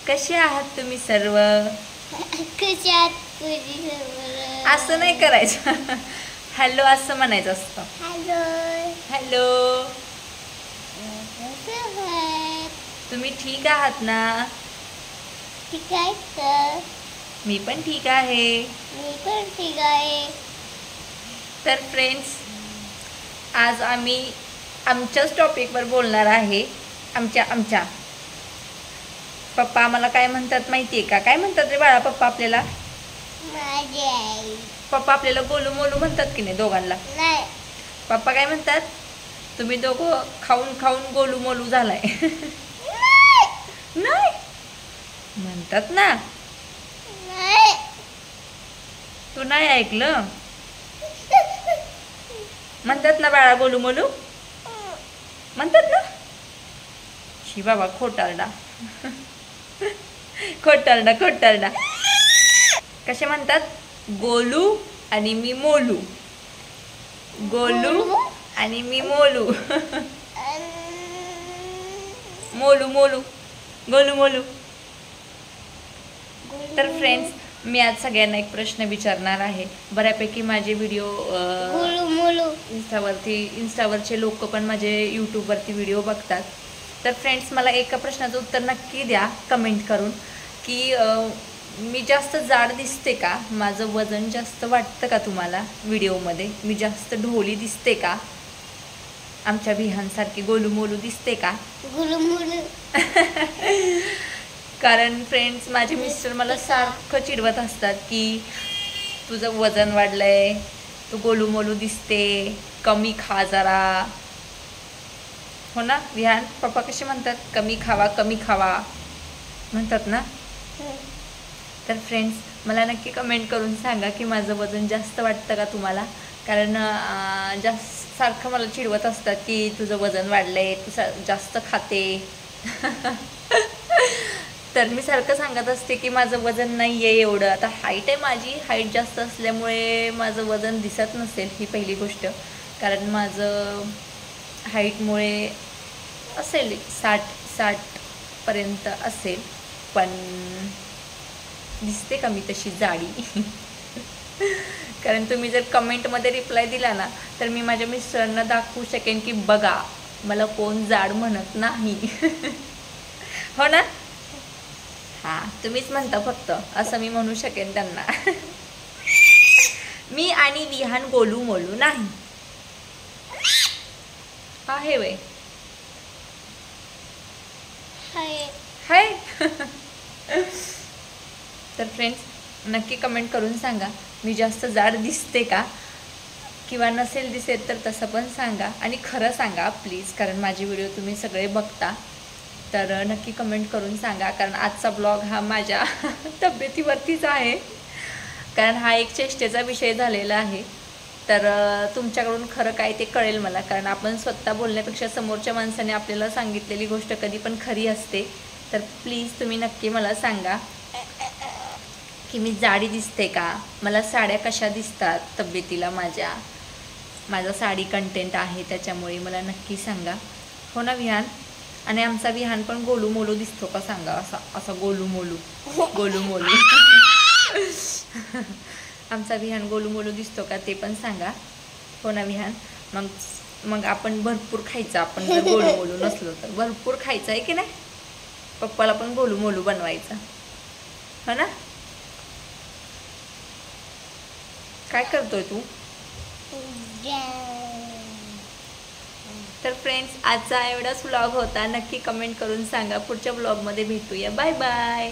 कसे आहात तुम्ही सर्व? कसे आहात तुम्ही सर्व? असं नाही करायचं. हॅलो असं म्हणायचं असतं. हॅलो. हॅलो. कसे आहात? तुम्ही ठीक आहात ना? ठीक आहे तर. मी पण ठीक आहे. मी पण ठीक आहे. तर फ्रेंड्स, आज आम्ही आमच्याच टॉपिकवर बोलणार आहे. आमच्या पप्पा आम्हाला काय म्हणतात माहिती आहे का? काय म्हणतात रे बाळा पप्पा आपल्याला? माझी आई. पप्पा आपल्याला गोलू मोलू म्हणतात की नाही दोघांना? नाही. पप्पा काय म्हणतात? तुम्ही दोघं खाऊन खाऊन गोलू मोलू झालाय. नाही म्हणतात ना. नाही. तू नाही ऐकलं? म्हणतात ना बाळा गोलू मोलू म्हणतात ना. शी बाबा खोटारडा. खोटारडा. कसे म्हणतात? गोलू आणि मी मोलू. गोलू आणि मी मोलू. मोलू गोलू मोलू. तर फ्रेंड्स, मी आज सगळ्यांना एक प्रश्न विचारणार आहे. बऱ्यापैकी माझे व्हिडिओ इंस्टावरचे लोक पण माझे यूट्यूबवरती व्हिडिओ बघतात. तर फ्रेंड्स, मला एका प्रश्नाचं उत्तर नक्की द्या कमेंट करून की मी जास्त जाड दिसते का? माझं वजन जास्त वाटतं का तुम्हाला व्हिडिओमध्ये? मी जास्त ढोली दिसते का? आमच्या विहानसारखी गोलू मोलू दिसते का? कारण फ्रेंड्स, माझे मिस्टर मला सारखं चिडवत असतात की तुझं वजन वाढलंय, तू गोलू मोलू दिसते, कमी खा जरा. हो ना विहान? पप्पा कसे म्हणतात? कमी खावा म्हणतात ना. तर फ्रेंड्स, मला नक्की कमेंट करून सांगा की माझं वजन जास्त वाटतं का तुम्हाला? कारण सारखं मला चिडवत असतात की तुझं वजन वाढलंय, तू जास्त खाते. तर मी सारखं सांगत असते की माझं वजन नाही आहे एवढं. आता हाईट आहे, माझी हाईट जास्त असल्यामुळे माझं वजन दिसत नसेल, ही पहिली गोष्ट. कारण माझं हाईटमुळे असेल 60 असेल, पण दिसते का मी तशी जाडी? कारण तुम्ही जर कमेंटमध्ये रिप्लाय दिला ना, तर मी माझ्या मिस्टरांना दाखवू शकेन की बघा, मला कोण जाड म्हणत नाही. हो ना? हां, तुम्हीच म्हणता फक्त, असं मी म्हणू शकेन त्यांना. मी आणि विहान गोलू मोलू नाही आहे वे. हाय. तर फ्रेंड्स, नक्की कमेंट करून सांगा मी जास्त जाड दिसते का? किंवा नसेल दिसेल तर तसं पण सांगा. आणि खरं सांगा प्लीज, कारण माझे व्हिडिओ तुम्ही सगळे बघता. तर नक्की कमेंट करून सांगा. कारण आजचा ब्लॉग हा माझ्या तब्येतीवरतीच आहे. कारण हा एक चेष्टेचा विषय झालेला आहे. तर तुमच्याकडून खरं काय ते कळेल मला. कारण आपण स्वतः बोलण्यापेक्षा समोरच्या माणसाने आपल्याला सांगितलेली गोष्ट कधी पण खरी असते. तर प्लीज तुम्ही नक्की मला सांगा की मी जाडी दिसते का? मला साड्या कशा दिसतात तब्येतीला माझा साडी कंटेंट आहे, त्याच्यामुळे मला नक्की सांगा. हो ना विहान? आणि आमचा विहान पण गोलू मोलू दिसतो का सांगा? असा गोलू मोलू. आमचा विहान गोलू मोलू दिसतो का ते पण सांगा. हो ना विहान? मग आपण भरपूर खायचं. आपण जर गोलू मोलू नसलो तर भरपूर खायचं आहे की नाही? पप्पाला पण गोलू मोलू बनवायचं. हो ना? काय करतोय तू? तर फ्रेंड्स, आजचा एवढाच व्लॉग होता. नक्की कमेंट करून सांगा. पुढच्या व्लॉगमध्ये भेटूया. Bye bye.